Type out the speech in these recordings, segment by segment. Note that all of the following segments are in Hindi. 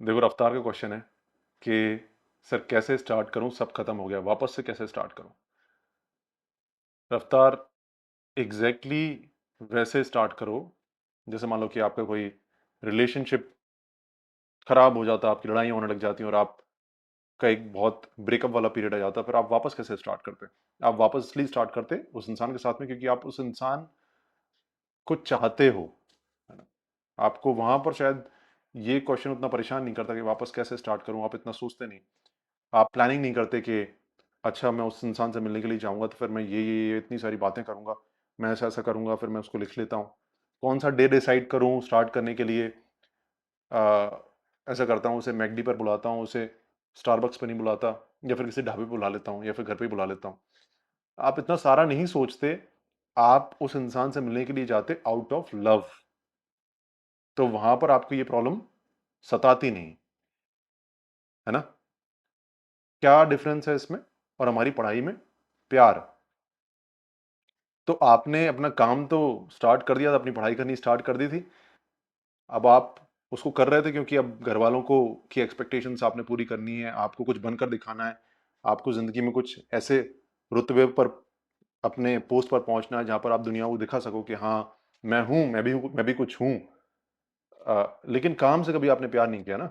देखो, रफ्तार का क्वेश्चन है कि सर कैसे स्टार्ट करूं, सब खत्म हो गया, वापस से कैसे स्टार्ट करूं। रफ्तार एग्जैक्टली वैसे स्टार्ट करो जैसे मान लो कि आपका कोई रिलेशनशिप खराब हो जाता, आपकी लड़ाई होने लग जाती है और आपका एक बहुत ब्रेकअप वाला पीरियड आ जाता, फिर आप वापस कैसे स्टार्ट करते। आप वापस इसलिए स्टार्ट करते उस इंसान के साथ में क्योंकि आप उस इंसान को चाहते हो, है ना। आपको वहां पर शायद ये क्वेश्चन उतना परेशान नहीं करता कि वापस कैसे स्टार्ट करूं, आप इतना सोचते नहीं। आप प्लानिंग नहीं करते कि अच्छा मैं उस इंसान से मिलने के लिए जाऊंगा तो फिर मैं ये इतनी सारी बातें करूंगा, मैं ऐसा ऐसा करूंगा, फिर मैं उसको लिख लेता हूँ। कौन सा डे डिसाइड करूँ स्टार्ट करने के लिए। आ, ऐसा करता हूँ, उसे मैकडी पर बुलाता हूँ, उसे स्टारबक्स पर नहीं बुलाता, या फिर किसी ढाबे पर बुला लेता हूँ, या फिर घर पे ही बुला लेता हूँ। आप इतना सारा नहीं सोचते, आप उस इंसान से मिलने के लिए जाते आउट ऑफ लव। तो वहां पर आपको ये प्रॉब्लम सताती नहीं, है ना। क्या डिफरेंस है इसमें और हमारी पढ़ाई में? प्यार। तो आपने अपना काम तो स्टार्ट कर दिया था, अपनी पढ़ाई करनी स्टार्ट कर दी थी। अब आप उसको कर रहे थे क्योंकि अब घर वालों को की एक्सपेक्टेशंस आपने पूरी करनी है, आपको कुछ बनकर दिखाना है, आपको जिंदगी में कुछ ऐसे रुतबे पर, अपने पोस्ट पर पहुंचना है जहां पर आप दुनिया को दिखा सको कि हाँ मैं हूं, मैं भी कुछ हूं। लेकिन काम से कभी आपने प्यार नहीं किया ना,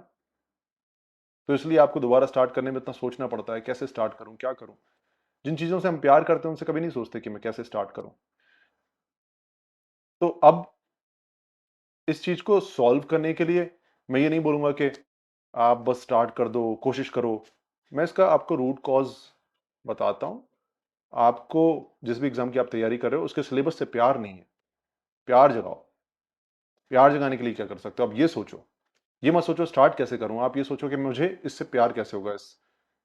तो इसलिए आपको दोबारा स्टार्ट करने में इतना सोचना पड़ता है, कैसे स्टार्ट करूं, क्या करूं। जिन चीजों से हम प्यार करते हैं उनसे कभी नहीं सोचते कि मैं कैसे स्टार्ट करूं। तो अब इस चीज को सॉल्व करने के लिए मैं ये नहीं बोलूंगा कि आप बस स्टार्ट कर दो, कोशिश करो। मैं इसका आपको रूट कॉज बताता हूं। आपको जिस भी एग्जाम की आप तैयारी कर रहे हो उसके सिलेबस से प्यार नहीं है। प्यार जगाओ। प्यार जगाने के लिए क्या कर सकते हो, आप ये सोचो। ये मत सोचो स्टार्ट कैसे करूं, आप ये सोचो कि मुझे इससे प्यार कैसे होगा, इस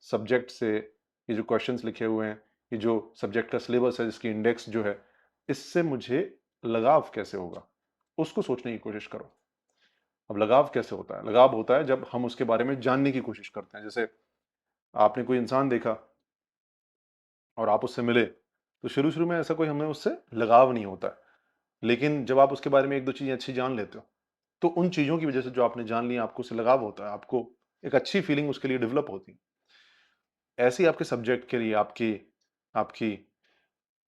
सब्जेक्ट से। ये जो क्वेश्चंस लिखे हुए हैं, ये जो सब्जेक्ट का सिलेबस है, जिसकी इंडेक्स जो है, इससे मुझे लगाव कैसे होगा, उसको सोचने की कोशिश करो। अब लगाव कैसे होता है? लगाव होता है जब हम उसके बारे में जानने की कोशिश करते हैं। जैसे आपने कोई इंसान देखा और आप उससे मिले, तो शुरू शुरू में ऐसा कोई हमें उससे लगाव नहीं होता है। लेकिन जब आप उसके बारे में एक दो चीजें अच्छी जान लेते हो, तो उन चीजों की वजह से जो आपने जान लिया, आपको उससे लगाव होता है, आपको एक अच्छी फीलिंग उसके लिए डेवलप होती है। ऐसे ही आपके सब्जेक्ट के लिए, आपकी आपकी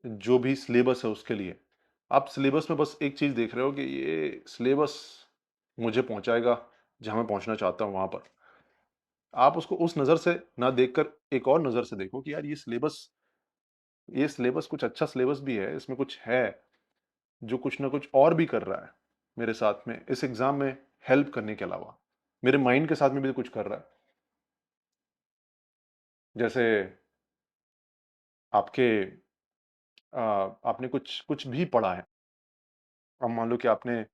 जो भी सिलेबस है उसके लिए, आप सिलेबस में बस एक चीज देख रहे हो कि ये सिलेबस मुझे पहुंचाएगा जहां मैं पहुंचना चाहता हूं वहां पर। आप उसको उस नजर से ना देखकर एक और नजर से देखो कि यार ये सिलेबस कुछ अच्छा सिलेबस भी है, इसमें कुछ है जो कुछ ना कुछ और भी कर रहा है मेरे साथ में, इस एग्जाम में हेल्प करने के अलावा मेरे माइंड के साथ में भी कुछ कर रहा है। जैसे आपके आपने कुछ कुछ भी पढ़ा है। अब मान लो कि आपने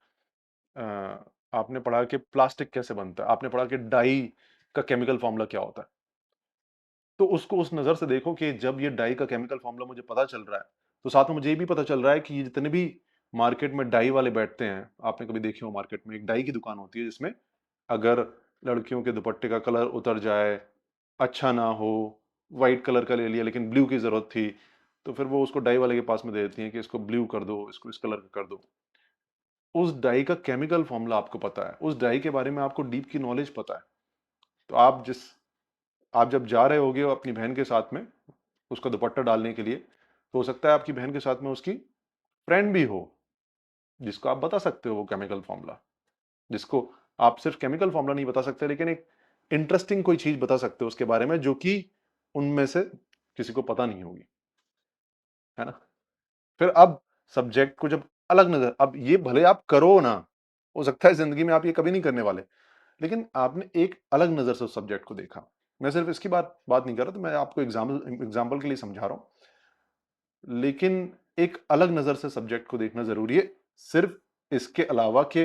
पढ़ा कि प्लास्टिक कैसे बनता है, आपने पढ़ा कि डाई का केमिकल फॉर्मूला क्या होता है। तो उसको उस नजर से देखो कि जब ये डाई का केमिकल फॉर्मूला मुझे पता चल रहा है, तो साथ में मुझे ये भी पता चल रहा है कि ये जितने भी मार्केट में डाई वाले बैठते हैं, आपने कभी देखी हो मार्केट में एक डाई की दुकान होती है जिसमें अगर लड़कियों के दुपट्टे का कलर उतर जाए, अच्छा ना हो, व्हाइट कलर का ले लिया लेकिन ब्लू की जरूरत थी, तो फिर वो उसको डाई वाले के पास में दे देती हैं कि इसको ब्लू कर दो, इसको इस कलर का कर दो। उस डाई का केमिकल फॉर्मूला आपको पता है, उस डाई के बारे में आपको डीप की नॉलेज पता है। तो आप जब जा रहे होगे अपनी बहन के साथ में उसका दुपट्टा डालने के लिए, तो हो सकता है आपकी बहन के साथ में उसकी फ्रेंड भी हो जिसको आप बता सकते हो वो केमिकल फॉर्मूला, जिसको आप सिर्फ केमिकल फॉर्मूला नहीं बता सकते लेकिन एक इंटरेस्टिंग कोई चीज बता सकते हो उसके बारे में जो कि उनमें से किसी को पता नहीं होगी, है ना। फिर अब सब्जेक्ट को जब अलग नजर, अब ये भले आप करो ना, हो सकता है जिंदगी में आप ये कभी नहीं करने वाले, लेकिन आपने एक अलग नजर से उस सब्जेक्ट को देखा। मैं सिर्फ इसकी बात नहीं कर रहा, तो मैं आपको एग्जाम्पल के लिए समझा रहा हूं। लेकिन एक अलग नजर से सब्जेक्ट को देखना जरूरी है, सिर्फ इसके अलावा कि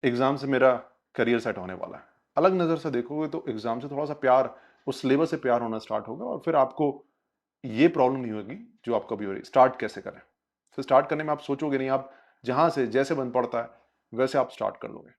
एग्जाम से मेरा करियर सेट होने वाला है। अलग नजर से देखोगे तो एग्जाम से थोड़ा सा प्यार, उस सिलेबस से प्यार होना स्टार्ट होगा और फिर आपको ये प्रॉब्लम नहीं होगी जो आपको अभी हो रही। स्टार्ट कैसे करें? फिर स्टार्ट करने में आप सोचोगे नहीं, आप जहां से जैसे बन पड़ता है वैसे आप स्टार्ट कर लोगे।